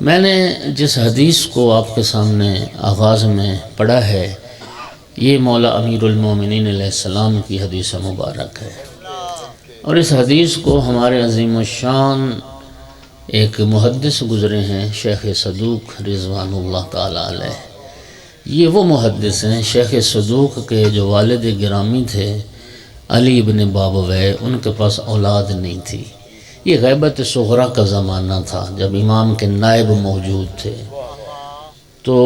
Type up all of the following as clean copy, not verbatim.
میں نے جس حدیث کو آپ کے سامنے آغاز میں پڑھا ہے یہ مولا امیر المومنین علیہ السلام کی حدیث مبارک ہے، اور اس حدیث کو ہمارے عظیم الشان ایک محدث گزرے ہیں شیخ صدوق رضوان اللہ تعالیٰ علیہ۔ یہ وہ محدث ہیں شیخ صدوق کے جو والد گرامی تھے علی ابن بابویہ، ان کے پاس اولاد نہیں تھی۔ یہ غیبت صغرا کا زمانہ تھا جب امام کے نائب موجود تھے، تو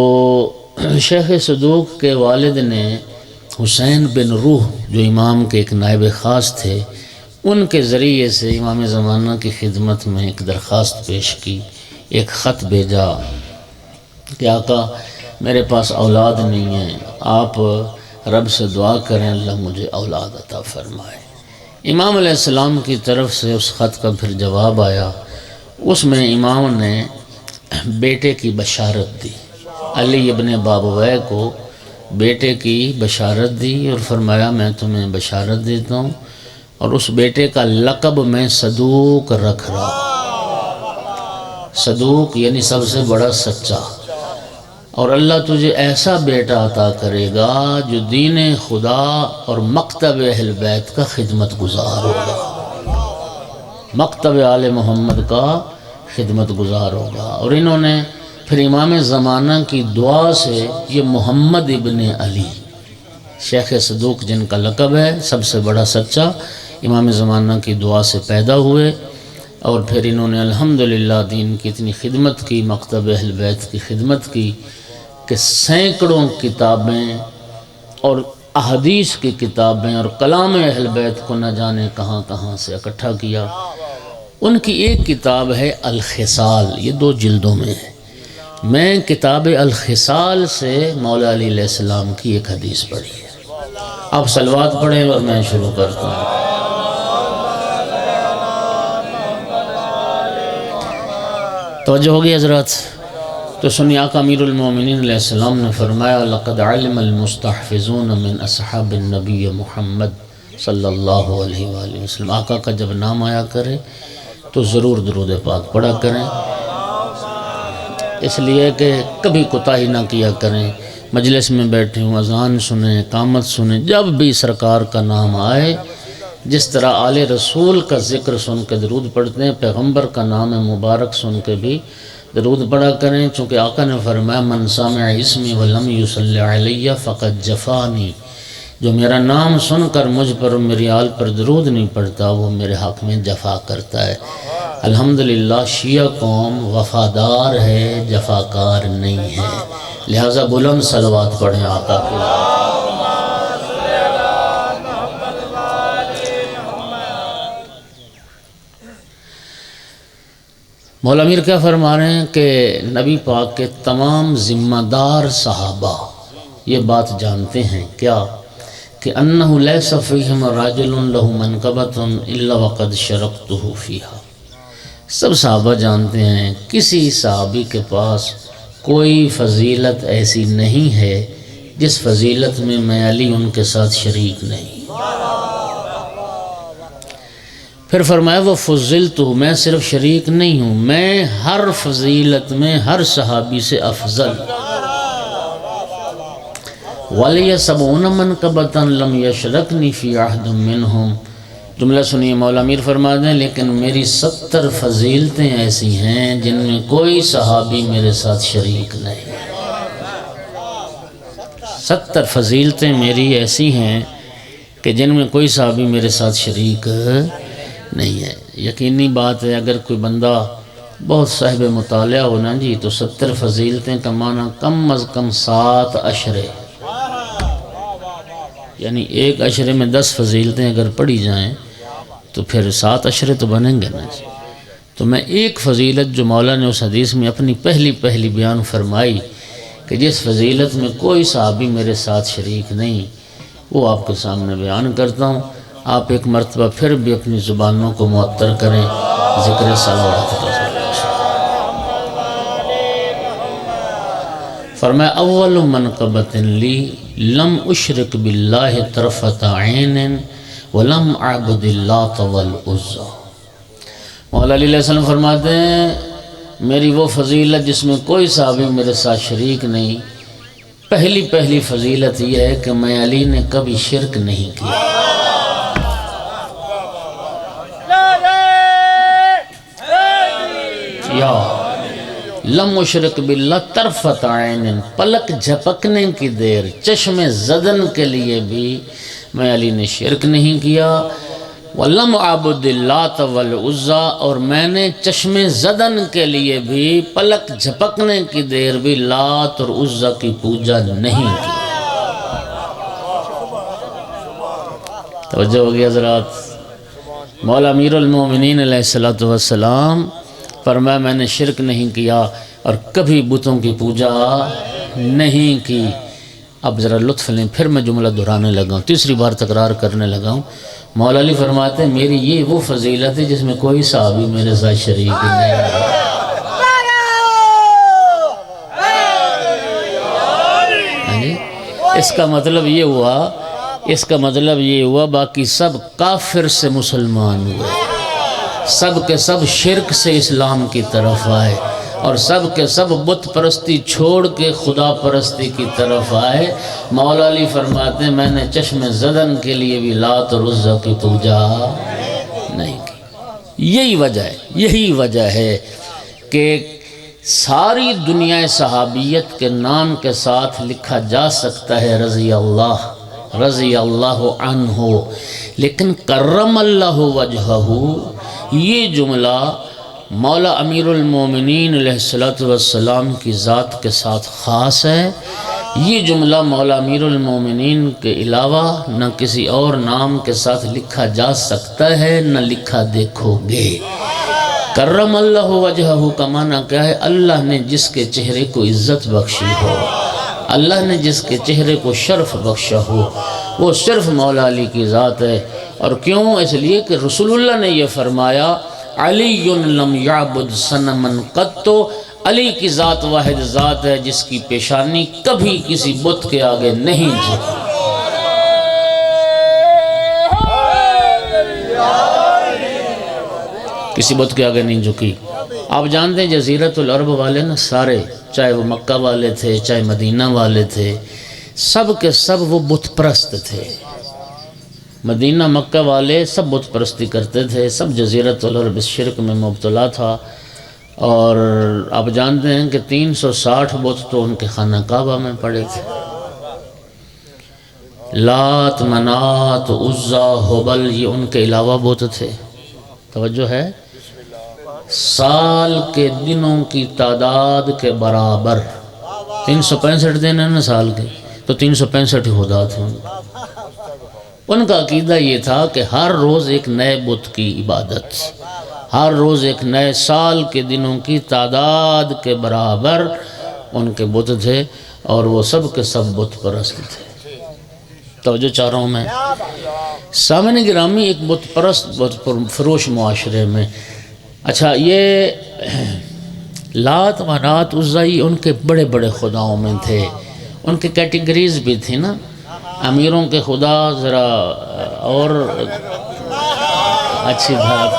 شیخ صدوق کے والد نے حسین بن روح جو امام کے ایک نائب خاص تھے، ان کے ذریعے سے امام زمانہ کی خدمت میں ایک درخواست پیش کی، ایک خط بھیجا کہ آقا میرے پاس اولاد نہیں ہے، آپ رب سے دعا کریں اللہ مجھے اولاد عطا فرمائے۔ امام علیہ السلام کی طرف سے اس خط کا پھر جواب آیا، اس میں امام نے بیٹے کی بشارت دی، علی ابن بابویہ کو بیٹے کی بشارت دی اور فرمایا میں تمہیں بشارت دیتا ہوں، اور اس بیٹے کا لقب میں صدوق رکھ رہا ہوں۔ صدوق یعنی سب سے بڑا سچا، اور اللہ تجھے ایسا بیٹا عطا کرے گا جو دین خدا اور مکتب اہل بیت کا خدمت گزار ہوگا، مکتب آل محمد کا خدمت گزار ہوگا۔ اور انہوں نے پھر امام زمانہ کی دعا سے یہ محمد ابن علی، شیخ صدوق جن کا لقب ہے سب سے بڑا سچا، امام زمانہ کی دعا سے پیدا ہوئے، اور پھر انہوں نے الحمدللہ دین کی اتنی خدمت کی، مکتب اہل بیت کی خدمت کی کہ سینکڑوں کتابیں اور احادیث کی کتابیں اور کلام اہل بیت کو نہ جانے کہاں کہاں سے اکٹھا کیا۔ ان کی ایک کتاب ہے الخصال، یہ 2 جلدوں میں ہے۔ میں کتاب الخصال سے مولا علی علیہ السلام کی ایک حدیث پڑھی ہے۔ آپ صلوات پڑھیں اور میں شروع کرتا ہوں۔ توجہ ہوگی حضرات؟ تو سنی آقا امیر المومنین علیہ السلام نے فرمایا لقد علم المستحفظون من اصحاب النبی محمد صلی اللہ علیہ وآلہ وسلم۔ آقا کا جب نام آیا کرے تو ضرور درود پاک پڑھا کریں، اس لیے کہ کبھی کوتاہی نہ کیا کریں، مجلس میں بیٹھے ہوں اذان سنیں، اقامت سنیں، جب بھی سرکار کا نام آئے، جس طرح آل رسول کا ذکر سن کے درود پڑھتے ہیں، پیغمبر کا نام مبارک سن کے بھی درود پڑھا کریں، چونکہ آقا نے فرمایا من سامع اسمی ولم یصلی علیہ فقد جفانی، جو میرا نام سن کر مجھ پر میری آل پر درود نہیں پڑھتا وہ میرے حق میں جفا کرتا ہے۔ الحمدللہ شیعہ قوم وفادار ہے، جفاکار نہیں ہے، لہٰذا بلند صلوات پڑھیں آقا کے۔ مولا امیر کیا فرما رہے ہیں کہ نبی پاک کے تمام ذمہ دار صحابہ یہ بات جانتے ہیں کیا کہ انہ لیس فیہم راجل لہ منقبۃ الا وقد شرکتہ فیہا۔ سب صحابہ جانتے ہیں کسی صحابی کے پاس کوئی فضیلت ایسی نہیں ہے جس فضیلت میں میں علی ان کے ساتھ شریک نہیں۔ پھر فرمایا وہ فضلت ہوں، میں صرف شریک نہیں ہوں، میں ہر فضیلت میں ہر صحابی سے افضل۔ وَلِيَ سَبْعُونَ مَنْقَبَةً لَمْ يَشْرَكْنِ فِي عَهْدٍ مِّنْهُمْ۔ جملہ سنیے مولا امیر فرما دیں لیکن میری 70 فضیلتیں ایسی ہیں جن میں کوئی صحابی میرے ساتھ شریک نہیں۔ 70 فضیلتیں میری ایسی ہیں کہ جن میں کوئی صحابی میرے ساتھ شریک نہیں ہے۔ یقینی بات ہے اگر کوئی بندہ بہت صاحب مطالعہ ہونا جی تو 70 فضیلتیں کا معنی کم از کم 7 عشرے، یعنی ایک عشرے میں 10 فضیلتیں اگر پڑھی جائیں تو پھر 7 عشرے تو بنیں گے نا جی۔ تو میں ایک فضیلت جو مولا نے اس حدیث میں اپنی پہلی بیان فرمائی کہ جس فضیلت میں کوئی صحابی میرے ساتھ شریک نہیں، وہ آپ کے سامنے بیان کرتا ہوں۔ آپ ایک مرتبہ پھر بھی اپنی زبانوں کو معطر کریں ذکر صلوات کا۔ فرمایا اول منقبۃ لی لم اشرک باللہ طرفۃ عین ولم اعبد اللات والعزیٰ۔ مولا علیہ السلام فرماتے ہیں میری وہ فضیلت جس میں کوئی صحابی میرے ساتھ شریک نہیں، پہلی فضیلت یہ ہے کہ میں علی نے کبھی شرک نہیں کیا۔ یا لم اشرک باللہ طرفت عین، پلک جھپکنے کی دیر، چشم زدن کے لیے بھی میں علی نے شرک نہیں کیا۔ وَلَمْ عَبُدِ اللَّاتَ وَالْعُزَّى، اور میں نے چشم زدن کے لیے بھی، پلک جھپکنے کی دیر بھی لات اور عزہ کی پوجا نہیں کی۔ توجہ ہوگی حضرات۔ مولا امیر المومنین علیہ السلام فرمایا میں نے شرک نہیں کیا اور کبھی بتوں کی پوجا نہیں کی۔ اب ذرا لطف لیں، پھر میں جملہ دہرانے لگا ہوں، تیسری بار تکرار کرنے لگا ہوں۔ مولا علی فرماتے ہیں میری یہ وہ فضیلت ہے جس میں کوئی صحابی میرے ساتھ شریک نہیں ہے۔ اس کا مطلب یہ ہوا باقی سب کافر سے مسلمان ہوئے، سب کے سب شرک سے اسلام کی طرف آئے، اور سب کے سب بت پرستی چھوڑ کے خدا پرستی کی طرف آئے۔ مولا علی فرماتے ہیں میں نے چشم زدن کے لیے بھی لات اور عزہ کی پوجا نہیں کی۔ یہی وجہ ہے کہ ساری دنیا صحابیت کے نام کے ساتھ لکھا جا سکتا ہے رضی اللہ عنہ، لیکن کرم اللہ وجہہ، یہ جملہ مولا امیر المومنین علیہ السلام کی ذات کے ساتھ خاص ہے۔ یہ جملہ مولا امیر المومنین کے علاوہ نہ کسی اور نام کے ساتھ لکھا جا سکتا ہے، نہ لکھا دیکھو گے۔ کرم اللہ وجہہ کا معنی کیا ہے؟ اللہ نے جس کے چہرے کو عزت بخشی ہو، اللہ نے جس کے چہرے کو شرف بخشا ہو، وہ صرف مولا علی کی ذات ہے۔ اور کیوں؟ اس لیے کہ رسول اللہ نے یہ فرمایا علی لم یعبد صنما قط، علی کی ذات واحد ذات ہے جس کی پیشانی کبھی کسی بت کے آگے نہیں جھکی۔ کسی بت کے آگے نہیں جھکی۔ آپ جانتے ہیں جزیرت العرب والے نا سارے، چاہے وہ مکہ والے تھے چاہے مدینہ والے تھے، سب کے سب وہ بت پرست تھے۔ مدینہ مکہ والے سب بت پرستی کرتے تھے، سب جزیرت العرب اس شرک میں مبتلا تھا۔ اور آپ جانتے ہیں کہ 360 بت تو ان کے خانہ کعبہ میں پڑے تھے۔ لات، منات، عزہ، حبل، یہ ان کے علاوہ بت تھے۔ توجہ ہے؟ سال کے دنوں کی تعداد کے برابر، 365 دن ہیں نا سال کے، تو 365 خدا تھے۔ ان کا عقیدہ یہ تھا کہ ہر روز ایک نئے بت کی عبادت، ہر روز ایک نئے سال کے دنوں کی تعداد کے برابر ان کے بت تھے، اور وہ سب کے سب بت پرست تھے۔ توجہ چاہ رہا ہوں میں۔ سامعین گرامی، ایک بت پرست بت فروش معاشرے میں، اچھا یہ لات، منات، عزہ ان کے بڑے بڑے خداؤں میں تھے، ان کے کیٹیگریز بھی تھی نا۔ امیروں کے خدا ذرا اور اچھی ذات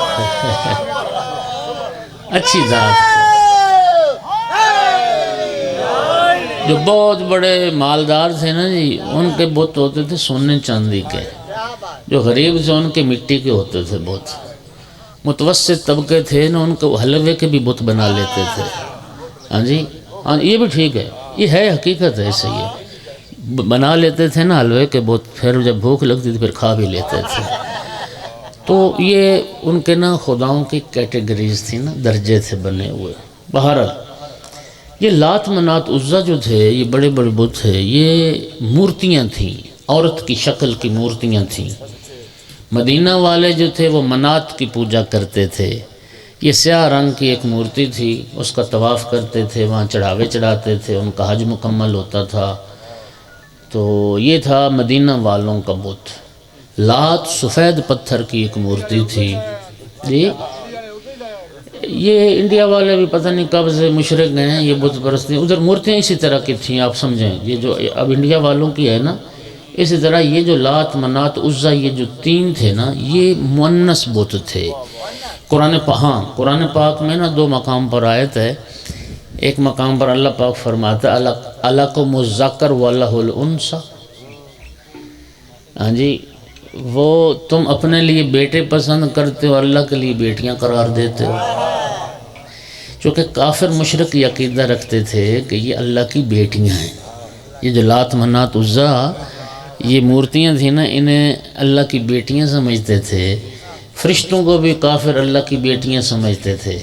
اچھی ذات، جو بہت بڑے مالدار تھے نا جی، ان کے بت ہوتے تھے سونے چاندی کے، جو غریب تھے ان کے مٹی کے ہوتے تھے بت۔ متوسط طبقے تھے نا، ان کو حلوے کے بھی بت بنا لیتے تھے۔ ہاں جی، ہاں یہ بھی ٹھیک ہے، یہ ہے حقیقت ہے، ایسے ہی بنا لیتے تھے نا حلوے کے بت، پھر جب بھوک لگتی تھی پھر کھا بھی لیتے تھے۔ تو یہ ان کے نا خداؤں کی کیٹیگریز تھی نا، درجے تھے بنے ہوئے۔ بہرحال یہ لات، منات، عزہ جو تھے، یہ بڑے بڑے بت تھے، یہ مورتیاں تھیں، عورت کی شکل کی مورتیاں تھیں۔ مدینہ والے جو تھے وہ منات کی پوجا کرتے تھے۔ یہ سیاہ رنگ کی ایک مورتی تھی، اس کا طواف کرتے تھے، وہاں چڑھاوے چڑھاتے تھے، ان کا حج مکمل ہوتا تھا۔ تو یہ تھا مدینہ والوں کا بت۔ لات سفید پتھر کی ایک مورتی تھی جی۔ یہ انڈیا والے بھی پتہ نہیں کب سے مشرک ہیں، یہ بت پرستی، ادھر مورتیاں اسی طرح کی تھیں، آپ سمجھیں۔ یہ جو اب انڈیا والوں کی ہے نا، اسی طرح یہ جو لات، منات، عزہ، یہ جو تین تھے نا، یہ مؤنث بت تھے۔ قرآن پاک میں نا دو مقام پر آیت ہے. ایک مقام پر اللہ پاک فرماتا ہے الکم الذکر ولہ الانثی. ہاں جی، وہ تم اپنے لیے بیٹے پسند کرتے ہو، اللہ کے لیے بیٹیاں قرار دیتے ہو. چونکہ کافر مشرک یہ عقیدہ رکھتے تھے کہ یہ اللہ کی بیٹیاں ہیں. یہ جو لات منات عزا یہ مورتیاں تھیں نا، انہیں اللہ کی بیٹیاں سمجھتے تھے. فرشتوں کو بھی کافر اللہ کی بیٹیاں سمجھتے تھے.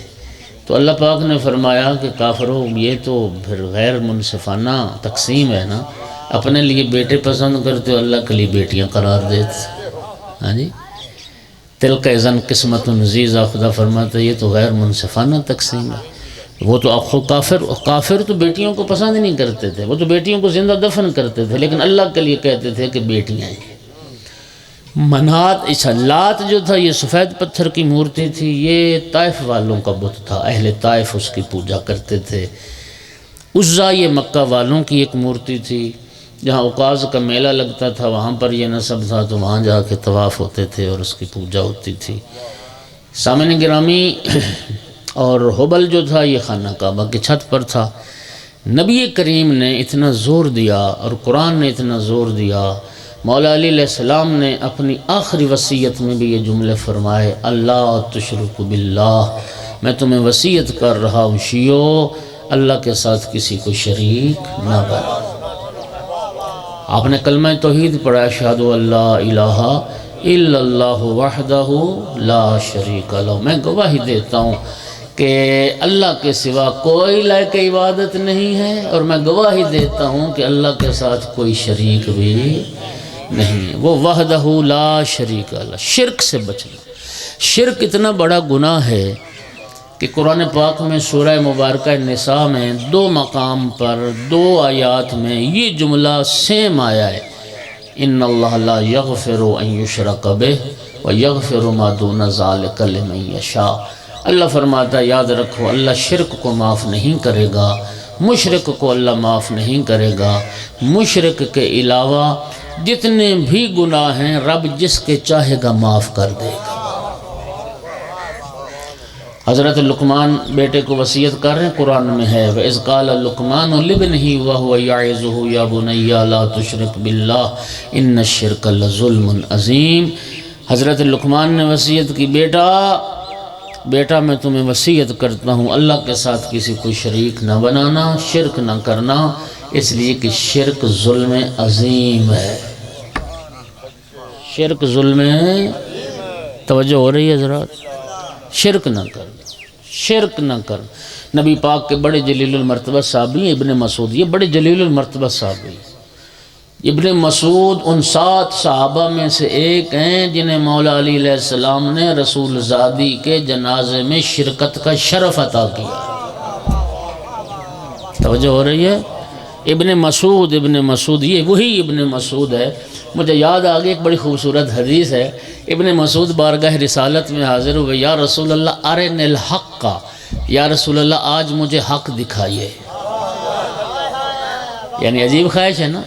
تو اللہ پاک نے فرمایا کہ کافروں، یہ تو پھر غیر منصفانہ تقسیم ہے نا. اپنے لیے بیٹے پسند کرتے ہو، اللہ کے لیے بیٹیاں قرار دیتے. ہاں جی، تلک اذن قسمت ضیزہ. خدا فرماتا ہے یہ تو غیر منصفانہ تقسیم ہے. وہ تو خود کافر تو بیٹیوں کو پسند نہیں کرتے تھے، وہ تو بیٹیوں کو زندہ دفن کرتے تھے، لیکن اللہ کے لیے کہتے تھے کہ بیٹیاں ہیں. منات لات جو تھا یہ سفید پتھر کی مورتی تھی. یہ طائف والوں کا بت تھا، اہل طائف اس کی پوجا کرتے تھے. عزا یہ مکہ والوں کی ایک مورتی تھی. جہاں عکاظ کا میلہ لگتا تھا وہاں پر یہ نسب تھا، تو وہاں جا کے طواف ہوتے تھے اور اس کی پوجا ہوتی تھی. سامعین گرامی، اور حبل جو تھا یہ خانہ کعبہ کی چھت پر تھا. نبی کریم نے اتنا زور دیا اور قرآن نے اتنا زور دیا. مولا علی علیہ السلام نے اپنی آخری وصیت میں بھی یہ جملے فرمائے، اللہ تشرک باللہ. میں تمہیں وصیت کر رہا ہوں شیعو، اللہ کے ساتھ کسی کو شریک نہ بنا. آپ نے کلمہ توحید پڑھا، اشہد ان لا الہ الا اللہ وحدہ لا شریک لہ. میں گواہی دیتا ہوں کہ اللہ کے سوا کوئی لائق عبادت نہیں ہے، اور میں گواہی دیتا ہوں کہ اللہ کے ساتھ کوئی شریک بھی نہیں. وہ وحدہ لا شریک لہ. شرک سے بچنا. شرک اتنا بڑا گناہ ہے کہ قرآن پاک میں سورہ مبارکہ نساء میں دو مقام پر دو آیات میں یہ جملہ سیم آیا ہے، ان اللہ لا یغفر ان یشرک بہ ویغفر ما دون ذلک لمن یشاء. اللہ فرماتا ہے یاد رکھو، اللہ شرک کو معاف نہیں کرے گا، مشرک کو اللہ معاف نہیں کرے گا. مشرک کے علاوہ جتنے بھی گناہ ہیں رب جس کے چاہے گا معاف کر دے گا. حضرت لقمان بیٹے کو وصیت کر رہے ہیں، قرآن میں ہے وَإِذْ قَالَ لُقْمَانُ لِابْنِهِ وَهُوَ يَعِظُهُ يَا بُنَيَّ لَا تُشْرِكْ بِاللَّهِ إِنَّ الشِّرْكَ لَظُلْمٌ عَظِيمٌ. حضرت لقمان نے وصیت کی، بیٹا میں تمہیں وصیت کرتا ہوں اللہ کے ساتھ کسی کو شریک نہ بنانا، شرک نہ کرنا، اس لیے کہ شرک ظلم عظیم ہے. شرک ظلم ہے. توجہ ہو رہی ہے حضرات؟ شرک نہ کرنا، شرک نہ کرنا. نبی پاک کے بڑے جلیل المرتبہ صحابی ابن مسعود، یہ بڑے جلیل المرتبہ صحابی. ابن مسعود ان 7 صحابہ میں سے ایک ہیں جنہیں مولا علی علیہ السلام نے رسول زادی کے جنازے میں شرکت کا شرف عطا کیا. توجہ ہو رہی ہے؟ ابن مسعود یہ وہی ابن مسعود ہے. مجھے یاد آگے ایک بڑی خوبصورت حدیث ہے. ابن مسعود بارگاہ رسالت میں حاضر ہوئے، یا رسول اللہ ارن الحق کا، یا رسول اللہ آج مجھے حق دکھائیے. یعنی عجیب خواہش ہے نا،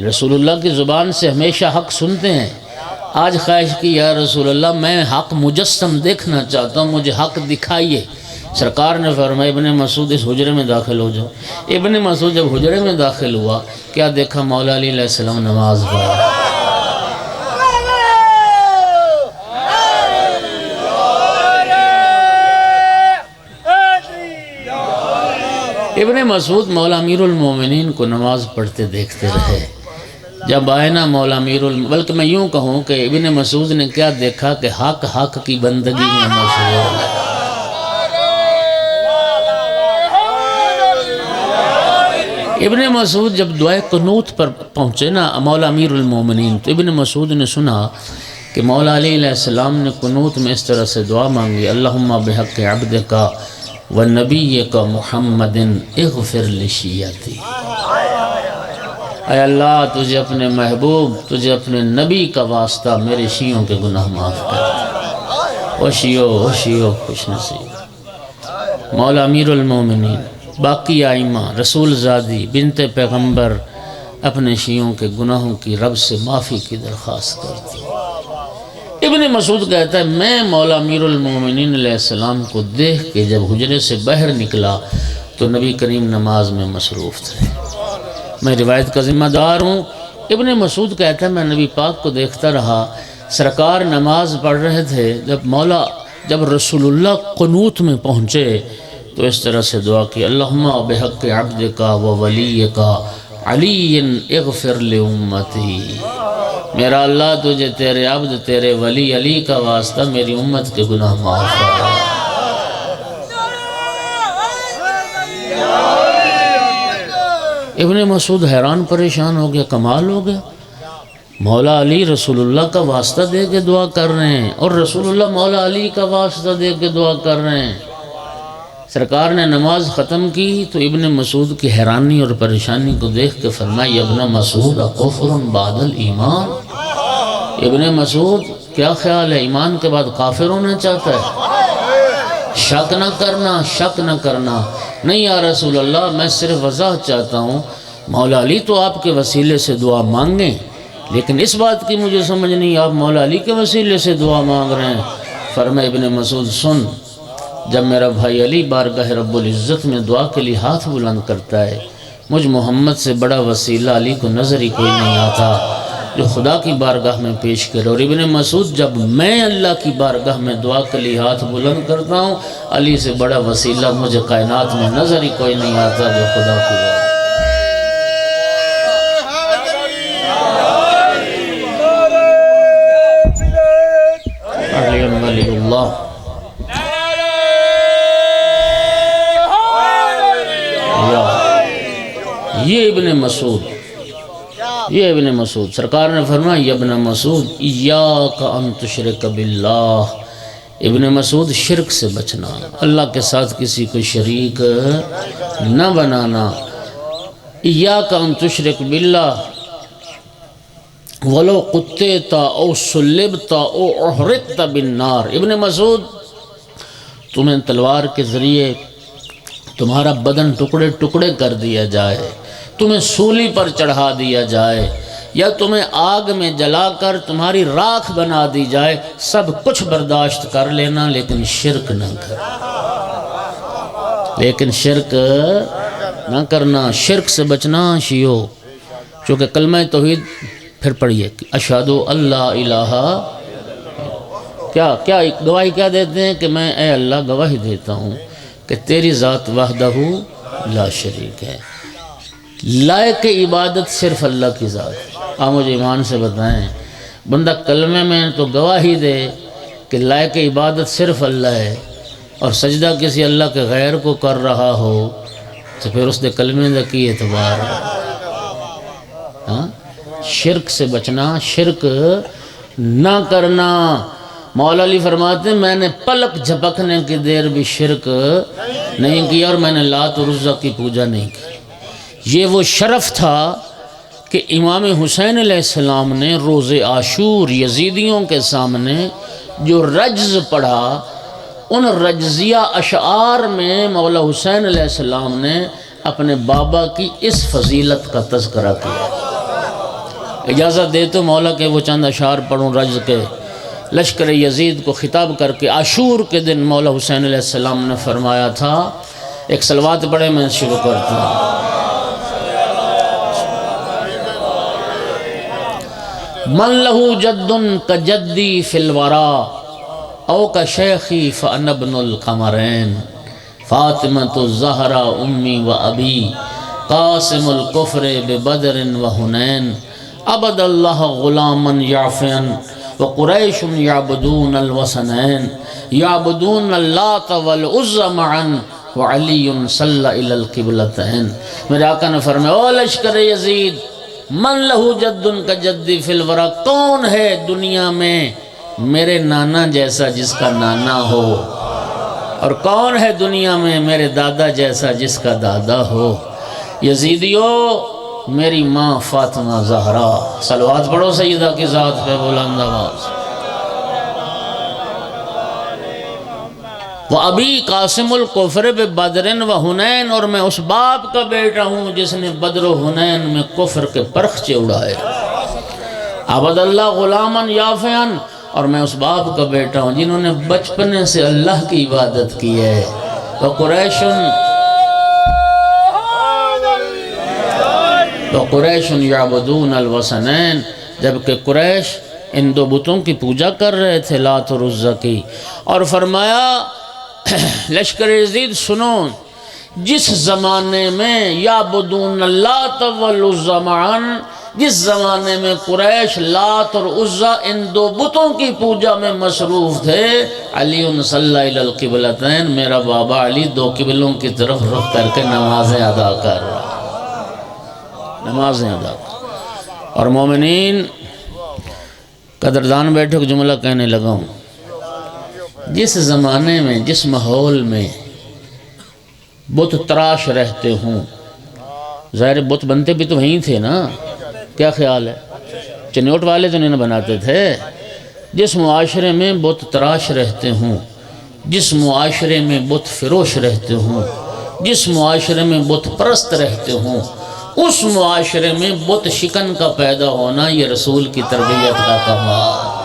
رسول اللہ کی زبان سے ہمیشہ حق سنتے ہیں. آج خواہش کی یا رسول اللہ میں حق مجسم دیکھنا چاہتا ہوں، مجھے حق دکھائیے. سرکار نے فرمایا ابن مسعود اس حجرے میں داخل ہو جاؤ. ابن مسعود جب حجرے میں داخل ہوا، کیا دیکھا؟ مولا علی علیہ السلام نماز پڑھ رہے. ابن مسعود مولا امیر المومنین کو نماز پڑھتے دیکھتے رہے. جب آئے نا مولا بلکہ میں یوں کہوں کہ ابن مسعود نے کیا دیکھا کہ حق کی بندگی میں مشغول ہے. ابن مسعود جب دعائے قنوت پر پہنچے نا مولا امیر المومنین، تو ابن مسعود نے سنا کہ مولا علی علیہ السلام نے قنوت میں اس طرح سے دعا مانگی، اللہم بحق عبدک ونبیک محمد اغفر لشیعتی. اے اللہ تجھے اپنے محبوب، تجھے اپنے نبی کا واسطہ میرے شیعوں کے گناہ معاف کر دے. او شیعوں خوش نصیب. مولا امیر المومنین، باقی آئمہ، رسول زادی، بنت پیغمبر اپنے شیعوں کے گناہوں کی رب سے معافی کی درخواست کرتی. ابن مسعود کہتا ہے میں مولا امیر المومنین علیہ السلام کو دیکھ کے جب حجرے سے باہر نکلا تو نبی کریم نماز میں مصروف تھے۔ میں روایت کا ذمہ دار ہوں۔ ابن مسعود کہتا ہے میں نبی پاک کو دیکھتا رہا، سرکار نماز پڑھ رہے تھے، جب رسول اللہ قنوت میں پہنچے تو اس طرح سے دعا کی، اللہم بحق عبدک و ولیک علی اغفر لامتی، میرا اللہ تجھے تیرے عبد تیرے ولی علی کا واسطہ میری امت کے گناہ معاف کر۔ ابن مسعود حیران پریشان ہو گیا، کمال ہو گیا، مولا علی رسول اللہ کا واسطہ دے کے دعا کر رہے ہیں اور رسول اللہ مولا علی کا واسطہ دے کے دعا کر رہے ہیں۔ سرکار نے نماز ختم کی تو ابن مسعود کی حیرانی اور پریشانی کو دیکھ کے فرمایا، ابن مسعود کفر بعد الایمان، ابن مسعود کیا خیال ہے ایمان کے بعد کافر ہونا چاہتا ہے؟ شک نہ کرنا، شک نہ کرنا، نہیں یا رسول اللہ میں صرف وضاحت چاہتا ہوں، مولا علی تو آپ کے وسیلے سے دعا مانگیں، لیکن اس بات کی مجھے سمجھ نہیں آپ مولا علی کے وسیلے سے دعا مانگ رہے ہیں۔ فرمایا ابن مسعود سن، جب میرا بھائی علی بارگاہ رب العزت میں دعا کے لیے ہاتھ بلند کرتا ہے، مجھ محمد سے بڑا وسیلہ علی کو نظر ہی کوئی نہیں آتا جو خدا کی بارگاہ میں پیش کرے۔ اور ابن مسعود جب میں اللہ کی بارگاہ میں دعا کے لیے ہاتھ بلند کرتا ہوں، علی سے بڑا وسیلہ مجھے کائنات میں نظر ہی کوئی نہیں آتا جو خدا کی بارگاہ۔ یہ ابن مسعود سرکار نے فرمایا، یا ابن مسعود ایاک ان تشرک باللہ، ابن مسعود شرک سے بچنا، اللہ کے ساتھ کسی کو شریک نہ بنانا۔ ایاک ان تشرک باللہ ولو قطعت او صلبت او احرقت بالنار، ابن مسعود تمہیں تلوار کے ذریعے تمہارا بدن ٹکڑے ٹکڑے کر دیا جائے، تمہیں سولی پر چڑھا دیا جائے، یا تمہیں آگ میں جلا کر تمہاری راکھ بنا دی جائے، سب کچھ برداشت کر لینا لیکن شرک نہ کرنا، شرک سے بچنا شیعو۔ چونکہ کلمہ توحید پھر پڑھیے، اشہد اللہ الہ، کیا گواہی کیا دیتے ہیں کہ میں اے اللہ گواہی دیتا ہوں کہ تیری ذات وحدہ لا شریک ہے، لائق عبادت صرف اللہ کی ذات۔ آپ مجھے ایمان سے بتائیں، بندہ کلمے میں تو گواہی دے کہ لائق عبادت صرف اللہ ہے اور سجدہ کسی اللہ کے غیر کو کر رہا ہو تو پھر اس دے کلمے دا کی اعتبار ہے؟ شرک سے بچنا، شرک نہ کرنا۔ مولا علی فرماتے ہیں میں نے پلک جھپکنے کی دیر بھی شرک نہیں کیا اور میں نے لات و عزا کی پوجا نہیں کی۔ یہ وہ شرف تھا کہ امام حسین علیہ السلام نے روز عاشور یزیدیوں کے سامنے جو رجز پڑھا، ان رجزیہ اشعار میں مولا حسین علیہ السلام نے اپنے بابا کی اس فضیلت کا تذکرہ کیا۔ اجازت دے تو مولا کہ وہ چند اشعار پڑھوں رجز کے۔ لشکر یزید کو خطاب کر کے عاشور کے دن مولا حسین علیہ السلام نے فرمایا تھا، ایک صلوات پڑھے میں شروع کرتا ہوں۔ من لہو جد کجدی فی الورا او کا شیخی فانا ابن القمرین فاطمۃ الزہرا امی و ابی قاسم الکفر ببدر و حنین عبد اللہ غلاما یعفین وقریش یعبدون الوثنین یعبدون اللات والعزى معا وعلی صلی الی القبلتین۔ میرے آقا نے فرمایا، او لشکر یزید، من لہو جد کا جدی فی الورا، کون ہے دنیا میں میرے نانا جیسا جس کا نانا ہو، اور کون ہے دنیا میں میرے دادا جیسا جس کا دادا ہو؟ یزیدیو، میری ماں فاطمہ زہرا، صلوات پڑھو سیدہ کی ذات پہ بلند آواز۔ وہ ابھی قاسم الکفر ببدر و حنین، اور میں اس باپ کا بیٹا ہوں جس نے بدر و حنین میں کفر کے پرخچے اڑائے۔ عبد اللہ غلاما یافعن، اور میں اس باپ کا بیٹا ہوں جنہوں نے بچپنے سے اللہ کی عبادت کی ہے۔ وَقُرَيْشٌ يَعْبُدُونَ الْوَثَنَيْنِ، جبکہ قریش ان دو بتوں کی پوجا کر رہے تھے، لات اور عزا کی۔ اور فرمایا لشکر یزید سنو، جس زمانے میں یعبدون اللات والعزا معاً، جس زمانے میں قریش لات اور عزا ان دو بتوں کی پوجا میں مصروف تھے، علی صلی الی القبلتین، میرا بابا علی دو قبلوں کی طرف رخ کر کے نمازیں ادا کر رہا، نمازیں ادا کر۔ اور مومنین قدردان بیٹھے کو جملہ کہنے لگا ہوں، جس زمانے میں جس ماحول میں بت تراش رہتے ہوں، ظاہر بت بنتے بھی تو وہیں تھے نا، کیا خیال ہے؟ چنوٹ والے تو نہیں بناتے تھے۔ جس معاشرے میں بت تراش رہتے ہوں، جس معاشرے میں بت فروش رہتے ہوں، جس معاشرے میں بت پرست رہتے ہوں، اس معاشرے میں بت شکن کا پیدا ہونا یہ رسول کی تربیت کا کمال۔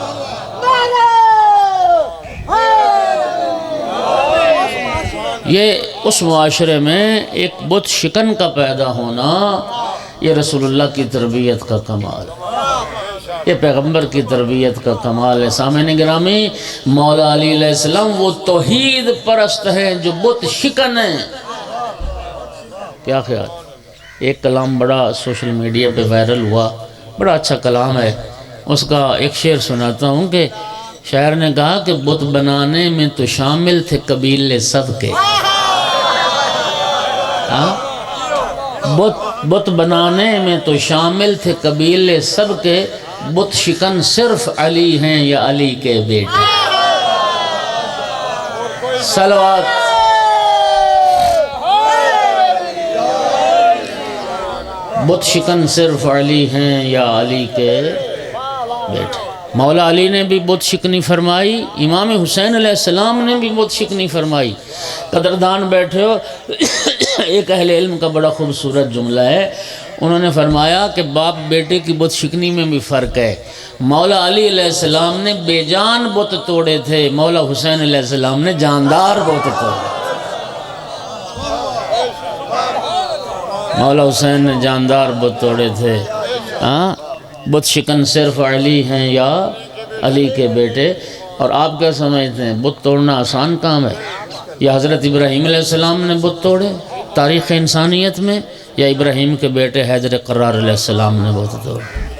یہ اس معاشرے میں ایک بت شکن کا پیدا ہونا یہ رسول اللہ کی تربیت کا کمال، یہ پیغمبر کی تربیت کا کمال ہے۔ سامعین گرامی، مولا علی علیہ السلام وہ توحید پرست ہیں جو بت شکن ہیں۔ کیا خیال؟ ایک کلام بڑا سوشل میڈیا پہ وائرل ہوا، بڑا اچھا کلام ہے، اس کا ایک شعر سناتا ہوں کہ شاعر نے کہا کہ بت بنانے میں تو شامل تھے قبیلے سب کے، بت بنانے میں تو شامل تھے قبیلے سب کے، بت شکن صرف علی ہیں یا علی کے بیٹے۔ صلوات۔ بت شکن صرف علی ہیں یا علی کے بیٹے۔ مولا علی نے بھی بت شکنی فرمائی، امام حسین علیہ السلام نے بھی بت شکنی فرمائی۔ قدردان بیٹھے ہو، ایک اہل علم کا بڑا خوبصورت جملہ ہے، انہوں نے فرمایا کہ باپ بیٹے کی بت شکنی میں بھی فرق ہے۔ مولا علی علیہ السلام نے بے جان بت توڑے تھے، مولا حسین علیہ السلام نے جاندار بت توڑے۔ مولا حسین نے جاندار بت توڑے تھے۔ بت شکن صرف علی ہیں یا علی کے بیٹے۔ اور آپ کیا سمجھتے ہیں، بت توڑنا آسان کام ہے؟ یا حضرت ابراہیم علیہ السلام نے بت توڑے تاریخ انسانیت میں، یا ابراہیم کے بیٹے حیدر قرار علیہ السلام نے بت توڑے؟